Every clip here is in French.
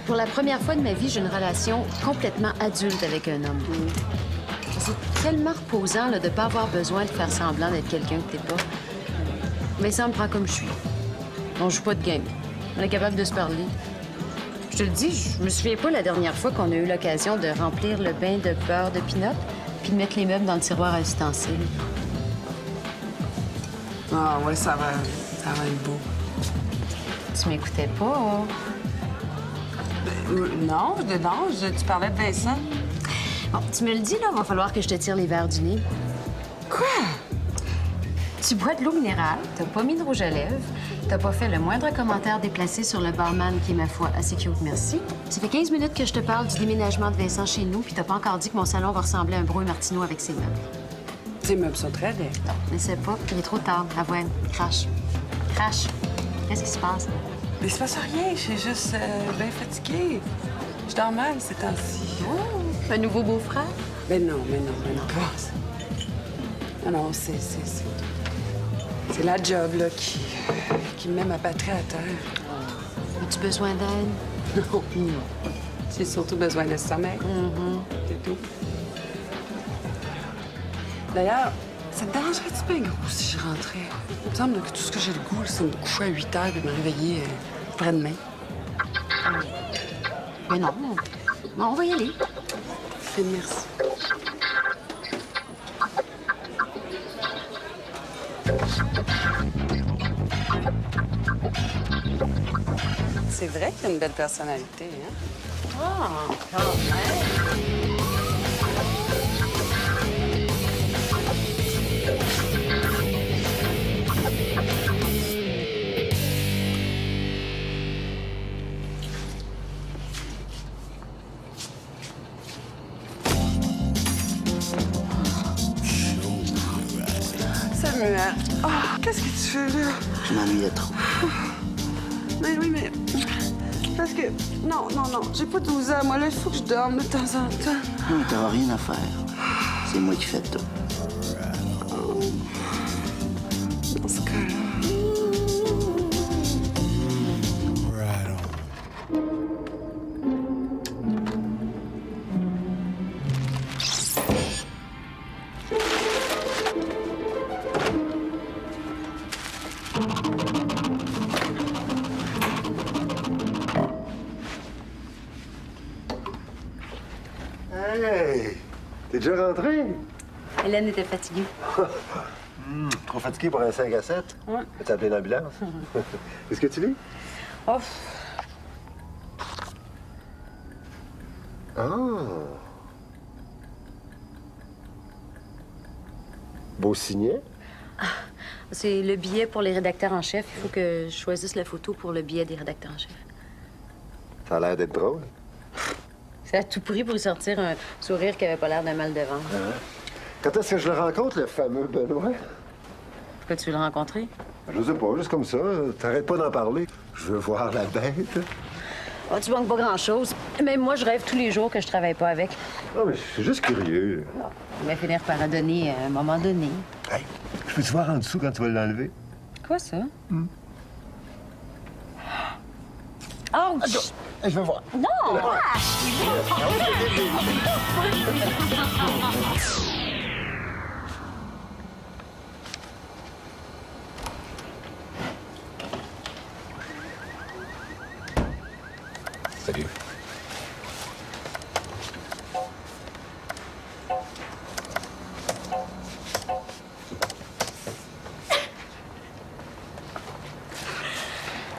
Pour la première fois de ma vie, j'ai une relation complètement adulte avec un homme. C'est tellement reposant là, de ne pas avoir besoin de faire semblant d'être quelqu'un que t'es pas. Mais ça me prend comme je suis. On joue pas de game. On est capable de se parler. Je te le dis, je me souviens pas la dernière fois qu'on a eu l'occasion de remplir le bain de beurre de pinot puis de mettre les meubles dans le tiroir à ustensiles. Ah ouais, ça va être beau. Tu m'écoutais pas, hein? Non, tu parlais de Vincent. Bon, tu me le dis, là, va falloir que je te tire les verres du nez. Quoi? Tu bois de l'eau minérale, t'as pas mis de rouge à lèvres, t'as pas fait le moindre commentaire déplacé sur le barman qui est, ma foi, assez cute, merci. Ça fait 15 minutes que je te parle du déménagement de Vincent chez nous, puis t'as pas encore dit que mon salon va ressembler à un Brouet Martineau avec ses meubles. Tes meubles sont très laids. Non, n'essaie pas, il est trop tard. Avoine, crache. Crache. Qu'est-ce qui se passe? Mais il se passe rien, je suis juste bien fatiguée. Je dors mal ces temps-ci. Oh, un nouveau beau-frère? Mais non. Non, c'est la job, là, qui me met ma batterie à terre. As-tu besoin d'aide? Non. J'ai surtout besoin de sommeil. C'est tout. D'ailleurs, ça te dérangerait-tu bien gros si je rentrais? Il me semble que tout ce que j'ai le goût, c'est de me coucher à 8 heures et de me réveiller après-demain. Mais non. Bon, on va y aller. Merci. C'est vrai qu'il a une belle personnalité, hein? Ah, quand même. Samuel, qu'est-ce que tu fais là? Je m'ennuyais trop. Mais oui, mais... Parce que... Non, j'ai pas 12 ans. Moi, là, il faut que je dorme de temps en temps. Non, t'auras rien à faire. C'est moi qui fais tout. Dans ce cas-là... Hey! T'es déjà rentré? Hélène était fatiguée. Trop fatigué pour un 5 à 7? Ouais. As-tu appelé l'ambulance? Qu'est-ce que tu lis? Oh, Ah! Beau signet? c'est le billet pour les rédacteurs en chef. Il faut que je choisisse la photo pour le billet des rédacteurs en chef. Ça a l'air d'être drôle. C'est à tout prix pour y sortir un sourire qui avait pas l'air d'un mal de ventre. Quand est-ce que je le rencontre, le fameux Benoît? Pourquoi tu veux le rencontrer? Je sais pas, juste comme ça. T'arrêtes pas d'en parler. Je veux voir la bête. Oh, tu manques pas grand-chose. Même moi, je rêve tous les jours que je travaille pas avec. Non, mais je suis juste curieux. Il va finir par adonner à un moment donné. Hey, je peux-tu voir en dessous quand tu vas l'enlever? Quoi, ça? Oh! Je veux voir. Non! Salut.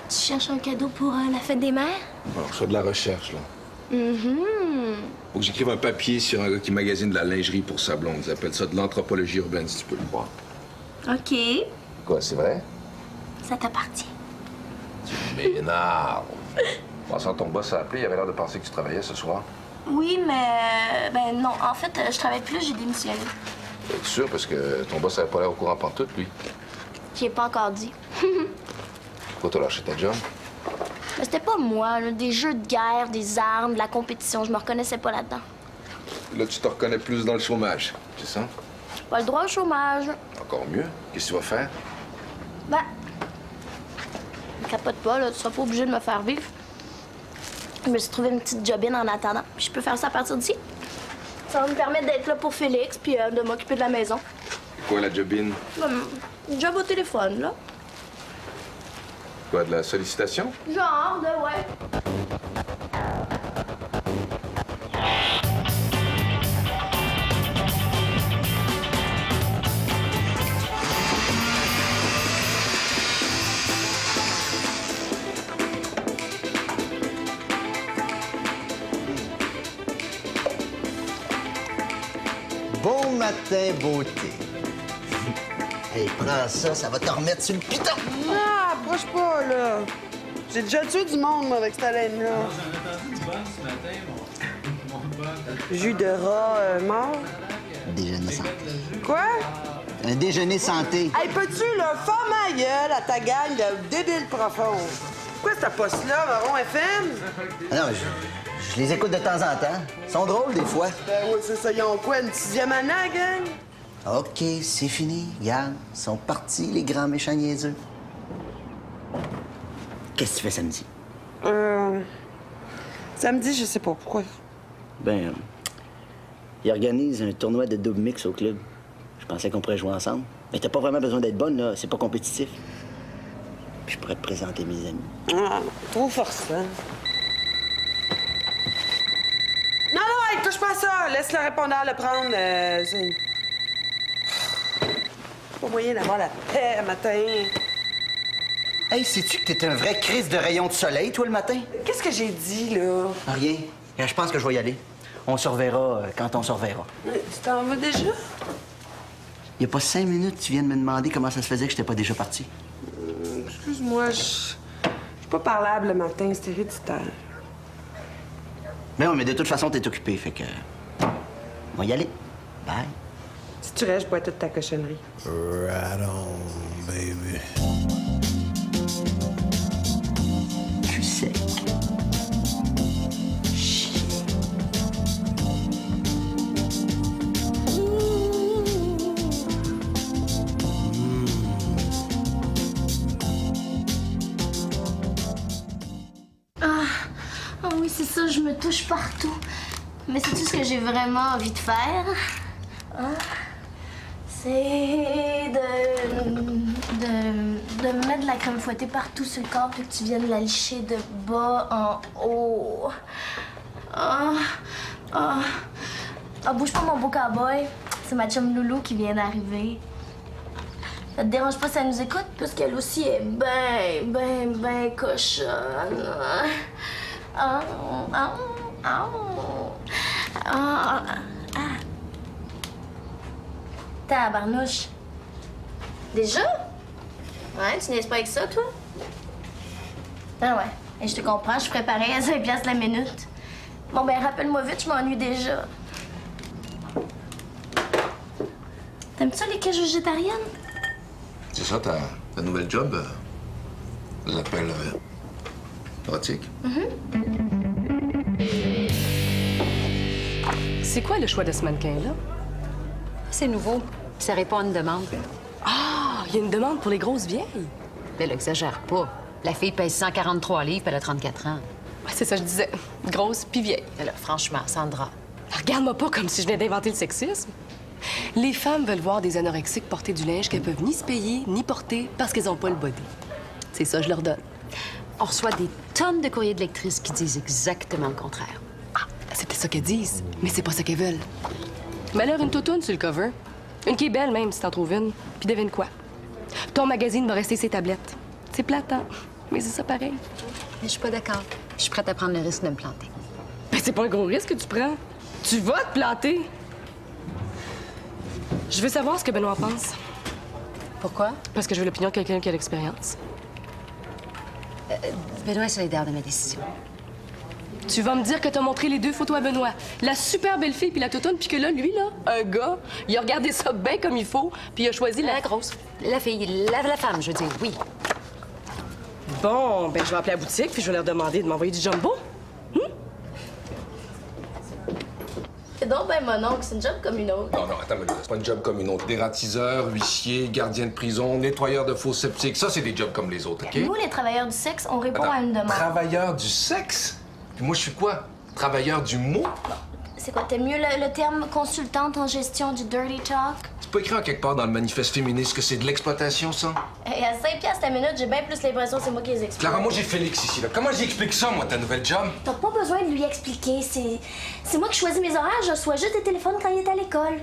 Tu cherches un cadeau pour la fête des mères? Bon, je fais de la recherche, là. Faut que j'écrive un papier sur un gars qui magasine de la lingerie pour sa blonde. Ils appellent ça de l'anthropologie urbaine, si tu peux le croire. OK. Quoi, c'est vrai? Ça t'appartient. Tu m'énerves. Pensant ton boss a appelé, il avait l'air de penser que tu travaillais ce soir. Oui, mais... Ben non, en fait, je travaille plus, j'ai démissionné. Es-tu sûr? Parce que ton boss avait pas l'air au courant pantoute, lui. J'y ai pas encore dit. Pourquoi t'as lâché ta job? Mais c'était pas moi, là. Des jeux de guerre, des armes, de la compétition. Je me reconnaissais pas là-dedans. Là, tu te reconnais plus dans le chômage, c'est ça? Pas le droit au chômage. Encore mieux. Qu'est-ce que tu vas faire? Ben... Capote pas, là. Tu seras pas obligé de me faire vivre. Je me suis trouvé une petite jobine en attendant. Puis je peux faire ça à partir d'ici. Ça va me permettre d'être là pour Félix, puis de m'occuper de la maison. C'est quoi la jobine? Job au téléphone, là. Quoi, de la sollicitation? Genre, de ouais. Bon matin, beauté. Hey, prends ça, ça va te remettre sur le piton. Ah, approche pas, là. J'ai déjà tué du monde, moi, avec cette haleine-là. J'en ai entendu une bonne ce matin, mon bon. Jus de rat mort. Déjeuner santé. Quoi? Un déjeuner santé. Hey, peux-tu, là, faire ma gueule à ta gang de débiles profonds? Pourquoi cette poste-là, Marron FM? Ah non, je les écoute de temps en temps. Ils sont drôles, des fois. Ben oui, c'est ça. Ils ont quoi, une 6e année, la gang? OK, c'est fini. Regarde, ils sont partis, les grands méchants niaiseux. Qu'est-ce que tu fais samedi? Samedi, je sais pas pourquoi. Ben, ils organisent un tournoi de double mix au club. Je pensais qu'on pourrait jouer ensemble. Mais t'as pas vraiment besoin d'être bonne, là. C'est pas compétitif. Puis je pourrais te présenter mes amis. Ah, trop forçant. Non, non, hey, touche pas à ça. Laisse le répondeur le prendre. C'est pas moyen d'avoir la paix le matin. Hey, sais-tu que t'es un vrai crise de rayon de soleil, toi, le matin? Qu'est-ce que j'ai dit, là? Rien. Je pense que je vais y aller. On se reverra quand on se reverra. Tu t'en vas déjà? Il y a pas 5 minutes, tu viens de me demander comment ça se faisait que j'étais pas déjà parti. Excuse-moi, je suis pas parlable le matin, c'est héréditaire. Ben oui, mais de toute façon, t'es occupé, fait que... On va y aller. Bye. Si tu restes, je bois toute ta cochonnerie. Right on, baby. Je suis sec. Chier. Ah oui, c'est ça, je me touche partout. Mais c'est tout ce que j'ai vraiment envie de faire. Hein? C'est de mettre de la crème fouettée partout sur le corps puis que tu viennes la licher de bas en haut. Bouge pas mon beau cowboy. C'est ma chum Loulou qui vient d'arriver. Ça te dérange pas si elle nous écoute? Parce qu'elle aussi est ben cochonne. Tabarnouche. Déjà? Ouais, tu niaises pas avec ça, toi? Ah ouais. Et je te comprends, je ferais pareil à 5 piastres la minute. Bon, ben, rappelle-moi vite, je m'ennuie déjà. T'aimes ça, les cages végétariennes? C'est ça, ta nouvelle job? Ça s'appelle érotique. C'est quoi le choix de ce mannequin-là? C'est nouveau. Ça répond à une demande. Ah, il y a une demande pour les grosses vieilles. Mais là, exagère pas. La fille pèse 143 livres, puis elle a 34 ans. Ouais, c'est ça, je disais. Grosse puis vieille. Mais là, franchement, Sandra. Regarde-moi pas comme si je venais d'inventer le sexisme. Les femmes veulent voir des anorexiques porter du linge qu'elles peuvent ni se payer, ni porter parce qu'elles ont pas le body. C'est ça, je leur donne. On reçoit des tonnes de courriers de lectrices qui disent exactement le contraire. Ah, c'est peut-être ça qu'elles disent, mais c'est pas ça qu'elles veulent. Mais alors, une toutoune sur le cover. Une qui est belle, même, si t'en trouves une. Puis devine quoi? Ton magazine va rester ses tablettes. C'est plate, hein? Mais c'est ça pareil. Mais je suis pas d'accord. Je suis prête à prendre le risque de me planter. Ben, c'est pas un gros risque que tu prends. Tu vas te planter. Je veux savoir ce que Benoît pense. Pourquoi? Parce que je veux l'opinion de quelqu'un qui a l'expérience. Benoît est solidaire de ma décision. Tu vas me dire que t'as montré les 2 photos à Benoît. La super belle fille puis la toutoune, puis que là, lui, là, un gars, il a regardé ça bien comme il faut, puis il a choisi La grosse. La fille, la femme, je veux dire, oui. Bon, ben je vais appeler la boutique, puis je vais leur demander de m'envoyer du jumbo. C'est donc ben mon oncle, c'est une job comme une autre. Non, attends, mais c'est pas une job comme une autre. Dératiseur, huissier, gardien de prison, nettoyeur de fosses septiques, ça, c'est des jobs comme les autres, OK? Nous, les travailleurs du sexe, on répond Attends, à une demande. Travailleur du sexe? Puis moi, je suis quoi? Travailleur du mot? C'est quoi, t'aimes mieux le terme consultante en gestion du dirty talk? C'est pas écrit en quelque part dans le manifeste féministe que c'est de l'exploitation, ça? Et à 5 piastres la minute, j'ai bien plus l'impression que c'est moi qui les explique. Clara, moi, j'ai Félix ici, là. Comment j'explique ça, moi, ta nouvelle job? T'as pas besoin de lui expliquer. C'est moi qui choisis mes horaires. Je reçois juste des téléphones quand il est à l'école.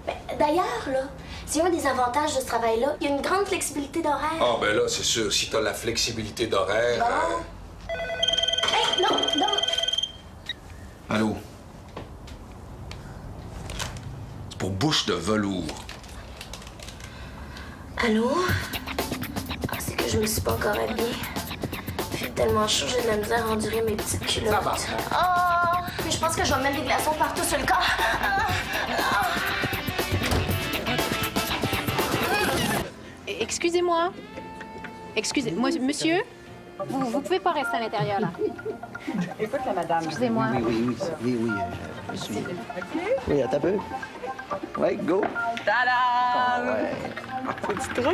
Ben, d'ailleurs, là, c'est un des avantages de ce travail-là. Il y a une grande flexibilité d'horaire. Ah, ben là, c'est sûr. Si t'as la flexibilité d'horaire... Hey, non, non. Allô? C'est pour bouche de velours. Allô? Ah, c'est que je me suis pas encore habillée. Il fait tellement chaud, j'ai de la misère à endurer mes petites culottes. Ça va. Ah! Puis je pense que je vais mettre des glaçons partout sur le corps. Excusez-moi. Excusez-moi, monsieur? Vous pouvez pas rester à l'intérieur, là. Écoute, la madame. Excusez-moi. Oui, je suis... Oui, attends un peu. Oui, go. Tadam! Ouais. C'est-tu trop?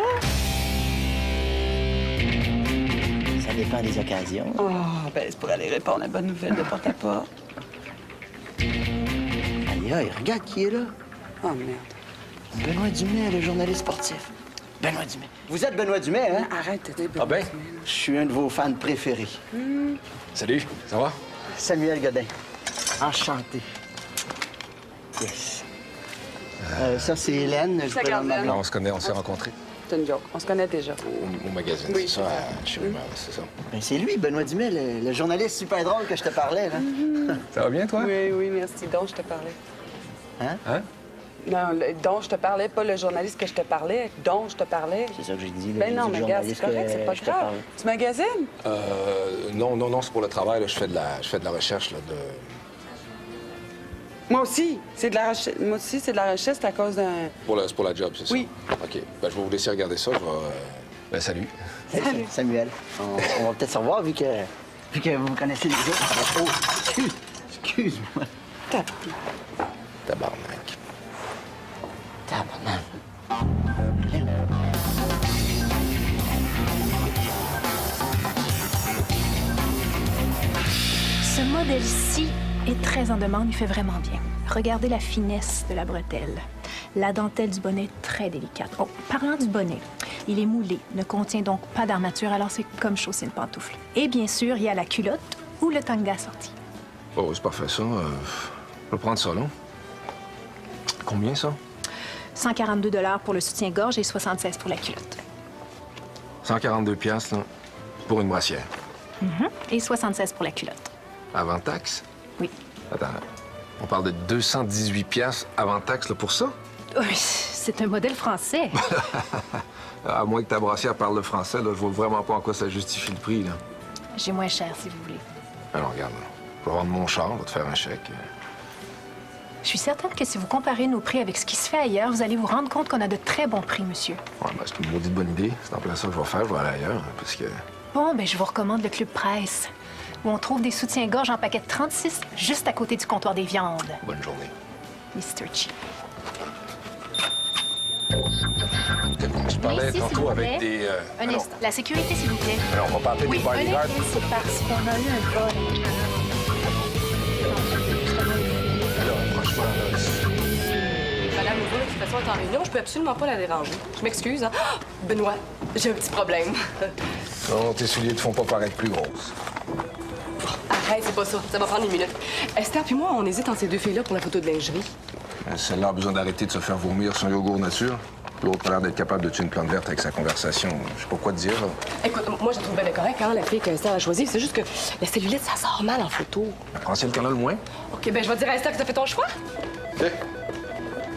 Ça dépend des occasions. Oh, ben c'est pour aller répondre à la bonne nouvelle de porte-à-porte. Aïe, regarde qui est là. Oh, merde. Benoît Dumais, le journaliste sportif. Benoît Dumais. Vous êtes Benoît Dumais, hein? Arrête de dire Ah ben? Je suis un de vos fans préférés. Salut, ça va? Samuel Godin. Enchanté. Yes. Ça, c'est Hélène. Je présente ma blonde. On se connaît, on s'est rencontrés C'est une joke. On se connaît déjà. au magazine, Oui, c'est ça, chez Rumeur, c'est ça. Ben, c'est lui, Benoît Dumais, le journaliste super drôle que je te parlais, là. Ça va bien, toi? Oui, merci. Donc, je te parlais. Hein? Hein? Non, dont je te parlais, pas le journaliste que je te parlais, dont je te parlais. C'est ça que j'ai dit. Là. Ben J'ai non, dit mais le regarde, c'est journaliste correct, que c'est pas je te grave. parlais. Tu magasines? Non, c'est pour le travail, là. Je fais de la recherche, là, de... Moi aussi. C'est de la recherche. Moi aussi, c'est de la recherche c'est à cause d'un... C'est pour la job, c'est ça? Oui. OK. Ben, je vais vous laisser regarder ça. Je vais... Ben, salut. Salut. Samuel. On va peut-être se revoir vu que vous me connaissez les autres. Oh, excuse-moi. Tabarnak. Tabarnak. Ce modèle-ci est très en demande, il fait vraiment bien. Regardez la finesse de la bretelle. La dentelle du bonnet est très délicate. Oh, parlant du bonnet, il est moulé, ne contient donc pas d'armature, alors c'est comme chausser une pantoufle. Et bien sûr, il y a la culotte ou le tanga assorti. Oh, c'est parfait, ça. Je vais prendre ça, là. Combien, ça? 142 $ pour le soutien-gorge et 76 pour la culotte. 142 piastres, là, pour une brassière. Et 76 pour la culotte. Avant taxe? Oui. Attends, là. On parle de 218 piastres avant taxe, là, pour ça? Oui, c'est un modèle français. À moins que ta brassière parle le français, là, je vois vraiment pas en quoi ça justifie le prix, là. J'ai moins cher, si vous voulez. Alors, regarde, là. Je vais vendre mon char, je vais te faire un chèque. Je suis certaine que si vous comparez nos prix avec ce qui se fait ailleurs, vous allez vous rendre compte qu'on a de très bons prix, monsieur. Ouais, ben, c'est une maudite bonne idée. C'est en plein ça que je vais faire. Je vais aller ailleurs, hein, parce que... Bon, ben je vous recommande le Club Presse, où on trouve des soutiens-gorge en paquet de 36, juste à côté du comptoir des viandes. Bonne journée. Mr. Cheap. Je parlais Ici, s'il tantôt vous avec plaît. des... Un alors, instant. La sécurité, s'il vous plaît. alors, on va parler Oui, des un bodyguards. instant, c'est parce qu'on a eu un vol. Alors, franchement, là, Madame Leroux, de toute façon, elle est en réunion. Je peux absolument pas la déranger. Je m'excuse, hein. Ah, Benoît, j'ai un petit problème. non, tes souliers te font pas paraître plus grosses. Arrête, c'est pas ça. Ça va prendre une minute. Esther puis moi, on hésite entre ces deux filles-là pour la photo de lingerie. Celle-là a besoin d'arrêter de se faire vomir son yogourt nature. L'autre a l'air d'être capable de tuer une plante verte avec sa conversation. Je sais pas quoi te dire, là. Écoute, moi, je la trouve bien correcte, hein, la fille qu'Esther a choisie. C'est juste que la cellulite, ça sort mal en photo. Prends celle qu'elle a le moins. OK, ben je vais dire à Esther que t'as fait ton choix. OK.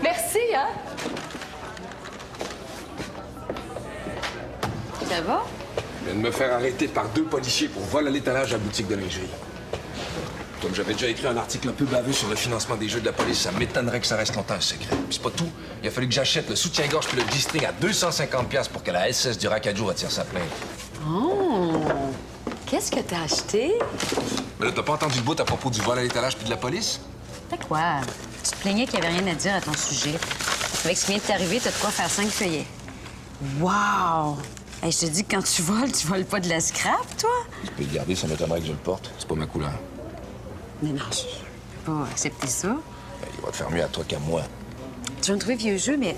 Merci, hein. Ça va? Je viens de me faire arrêter par 2 policiers pour vol à l'étalage à la boutique de lingerie. Comme j'avais déjà écrit un article un peu baveux sur le financement des jeux de la police, ça m'étonnerait que ça reste longtemps un secret. Puis c'est pas tout. Il a fallu que j'achète le soutien-gorge puis le G-string à 250 piastres pour que la SS du Racadjo retire sa plainte. Oh! Qu'est-ce que t'as acheté? Mais là, t'as pas entendu le bout à propos du vol à l'étalage puis de la police? T'as quoi? Tu te plaignais qu'il y avait rien à dire à ton sujet. Avec ce qui vient de t'arriver, t'as de quoi faire 5 feuillets. Wow! Hey, je te dis que quand tu voles pas de la scrap, toi? Je peux le garder, ça m'étonnerait que je le porte. C'est pas ma couleur. Mais non, je peux pas accepter ça. Ben, il va te faire mieux à toi qu'à moi. Tu vas me trouver vieux jeu, mais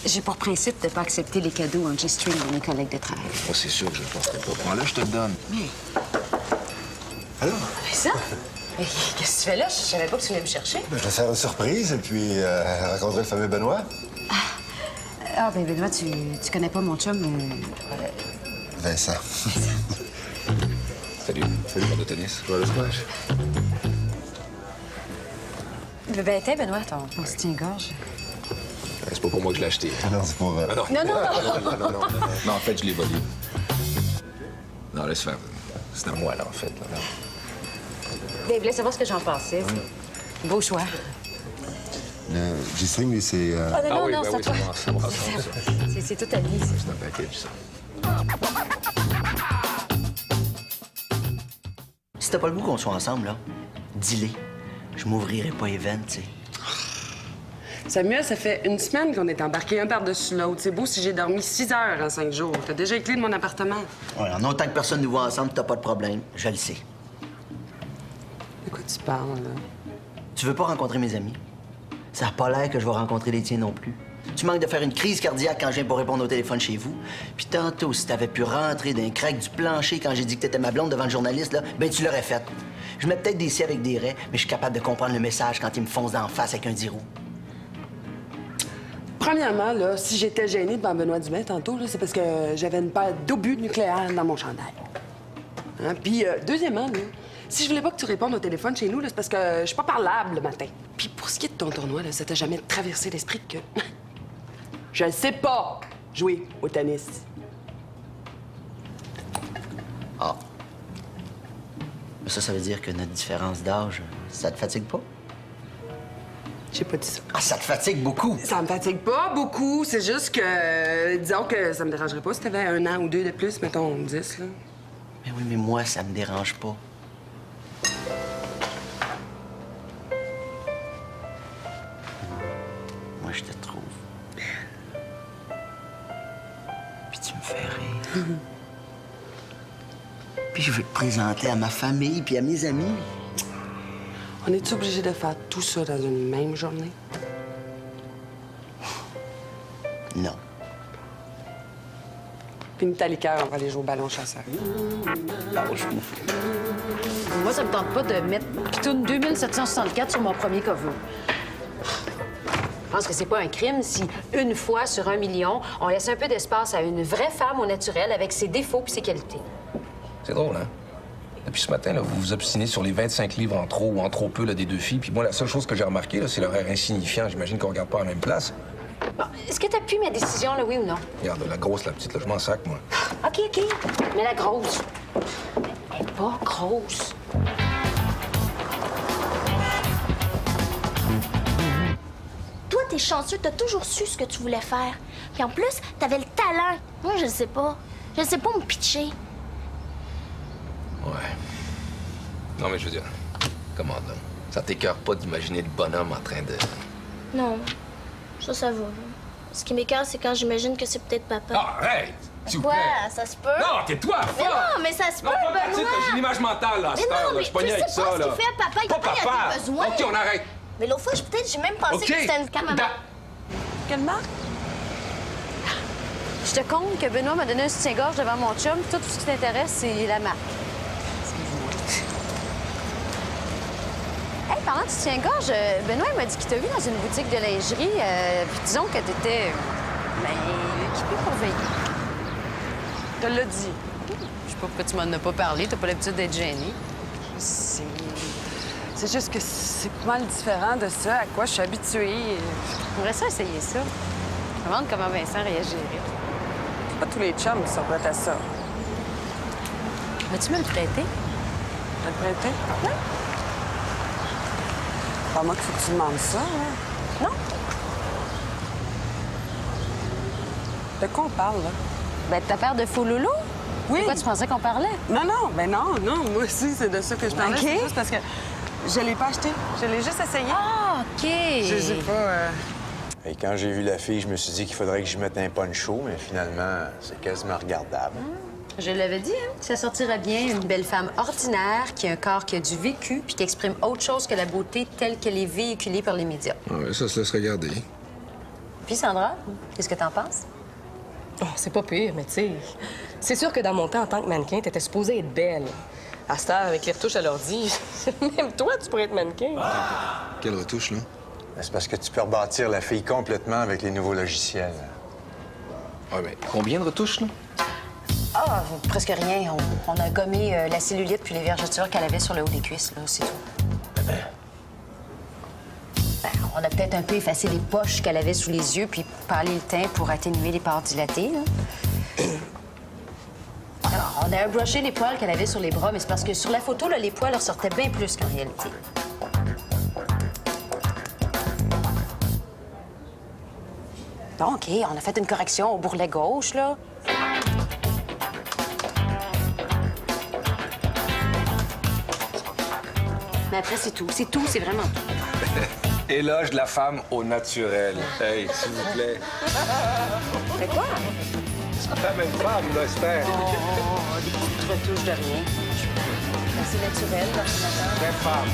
j'ai pour principe de pas accepter les cadeaux en G-string de mes collègues de travail. Moi, c'est sûr que je le porterai pas. Prends-le, je te le donne. Mais... Alors? Mais ça? Mais qu'est-ce que tu fais là? Je savais pas que tu venais me chercher. Ben, je vais faire une surprise et puis rencontrer le fameux Benoît. Ah, ben Benoît, tu connais pas mon chum, Vincent. Salut. Salut, de tennis. Tu vas le squash? Ben, t'es Benoît, ton soutien-gorge. C'est pas pour moi que je l'ai acheté. Non, c'est pour... Ah non. Non. Non, en fait, je l'ai volé. Non, laisse faire. C'est à moi, là, en fait. Là. Ben, il voulait savoir ce que j'en pensais. Beau choix. Le G-string, lui, c'est... Ah, non, oui, non, ben c'est oui, toi. c'est moi, ça. C'est tout à lui, ça. C'est un package, ça. Si t'as pas le goût qu'on soit ensemble, là, dis-le. Je m'ouvrirai pas les veines, tu sais. Samuel, ça fait une semaine qu'on est embarqués un par-dessus l'autre. C'est beau si j'ai dormi 6 heures en 5 jours. T'as déjà les clés de mon appartement. Ouais, en autant que personne nous voit ensemble, t'as pas de problème. Je le sais. De quoi tu parles, là? Tu veux pas rencontrer mes amis? Ça a pas l'air que je vais rencontrer les tiens non plus. Tu manques de faire une crise cardiaque quand je viens pour répondre au téléphone chez vous. Puis tantôt, si t'avais pu rentrer d'un crack du plancher quand j'ai dit que t'étais ma blonde devant le journaliste, là, ben tu l'aurais fait. Je mets peut-être des scies avec des raies, mais je suis capable de comprendre le message quand il me fonce d'en face avec un 10 roues. Premièrement, là, si j'étais gênée devant Benoît Dumais tantôt, là, c'est parce que j'avais une paire d'obus nucléaires dans mon chandail. Hein? Puis, deuxièmement, là, si je voulais pas que tu répondes au téléphone chez nous, là, c'est parce que je suis pas parlable le matin. Puis, pour ce qui est de ton tournoi, là, ça t'a jamais traversé l'esprit que... je ne sais pas jouer au tennis. Ah. Mais ça veut dire que notre différence d'âge, ça te fatigue pas? J'ai pas dit ça. Ah, ça te fatigue beaucoup! Ça me fatigue pas beaucoup, c'est juste que... disons que ça me dérangerait pas si t'avais 1 an ou 2 de plus, mettons 10, là. Mais oui, mais moi, ça me dérange pas. Moi, je te trouve belle. Puis tu me fais rire. Puis je veux te présenter à ma famille puis à mes amis. On est-tu obligé de faire tout ça dans une même journée? Non. Puis ta liqueur, on va aller jouer au ballon chasseur. Lâche-moi. Moi, ça me tente pas de mettre Pitoune 2764 sur mon premier cover. Je pense que c'est pas un crime si, une fois sur 1 million, on laisse un peu d'espace à une vraie femme au naturel avec ses défauts puis ses qualités. C'est drôle, hein? Depuis ce matin, là, vous vous obstinez sur les 25 livres en trop ou en trop peu là, des deux filles. Puis moi, la seule chose que j'ai remarqué, là, c'est leur air insignifiant. J'imagine qu'on regarde pas à la même place. Bon, est-ce que t'as pu ma décision, là, oui ou non? Regarde, la grosse, la petite, là, je m'en sac, moi. OK. Mais la grosse. Elle est pas grosse. Toi, t'es chanceux, t'as toujours su ce que tu voulais faire. Puis en plus, t'avais le talent. Moi, je sais pas. Je sais pas me pitcher. Ouais. Non, mais je veux dire, comment là? Ça t'écœure pas d'imaginer le bonhomme en train de... Non, ça va. Ce qui m'écoeure, c'est quand j'imagine que c'est peut-être papa. Ah, arrête! S'il vous Quoi? plaît! Ça se peut? Non, tais-toi, Mais fuck! non, mais ça se peut, Non, pas Benoît! pratique, j'ai une image mentale, là, à Mais cette non, heure, là. mais Je suis pogné tu avec sais ça, pas ce là. qu'il fait à papa, il Pas a pas papa! besoin. OK, on arrête. Mais l'autre fois, j'ai même pensé OK. que c'était une calme. Quelle marque? Je te compte que Benoît m'a donné un soutien-gorge devant mon chum, puis tout ce qui t'intéresse, c'est la marque. Hey, parlant de soutien-gorge, Benoît il m'a dit qu'il t'a vu dans une boutique de lingerie, puis disons que t'étais, équipée pour veiller. Je te l'ai dit. Je sais pas pourquoi tu m'en as pas parlé, t'as pas l'habitude d'être gênée. C'est juste que c'est pas mal différent de ça à quoi je suis habituée. J'aimerais ça essayer ça. Je me demande comment Vincent réagirait. Pas tous les chums qui sont prêts à ça. Vas-tu me le prêter? T'as le prêté? Oui. Pas moi qu'il faut que tu demandes ça, hein? Non. De quoi on parle, là? Ben, de ta paire de faux loulous? Oui. De quoi tu pensais qu'on parlait? Non, non, moi aussi, c'est de ça que je parlais. OK. C'est juste parce que je l'ai pas acheté. Je l'ai juste essayé. Ah, OK. Je sais pas, Et quand j'ai vu la fille, je me suis dit qu'il faudrait que je mette un poncho, mais finalement, c'est quasiment regardable. Je l'avais dit, hein? Ça sortira bien une belle femme ordinaire qui a un corps qui a du vécu puis qui exprime autre chose que la beauté telle qu'elle est véhiculée par les médias. Ouais, ça se laisse regarder. Puis, Sandra, qu'est-ce que t'en penses? Oh, c'est pas pire, mais tu sais, c'est sûr que dans mon temps, en tant que mannequin, t'étais supposée être belle. À cette heure, avec les retouches à l'ordi, même toi, tu pourrais être mannequin. Quelle retouche, là? Ben, c'est parce que tu peux rebâtir la fille complètement avec les nouveaux logiciels. Ouais, mais combien de retouches, là? Ah, presque rien. On a gommé la cellulite puis les vergetures qu'elle avait sur le haut des cuisses, là, c'est tout. Ben, on a peut-être un peu effacé les poches qu'elle avait sous les yeux puis pâli le teint pour atténuer les pores dilatées, là. Alors, on a airbrushé les poils qu'elle avait sur les bras, mais c'est parce que sur la photo, là, les poils ressortaient bien plus qu'en réalité. Bon, OK, on a fait une correction au bourrelet gauche, là. Mais après, c'est tout. C'est tout, c'est vraiment tout. Éloge de la femme au naturel. Hey, s'il vous plaît. Mais quoi? C'est la même femme, là, Esther. Oh, des petites retouches de rien. C'est naturel, l'ordinateur. Vraie femme.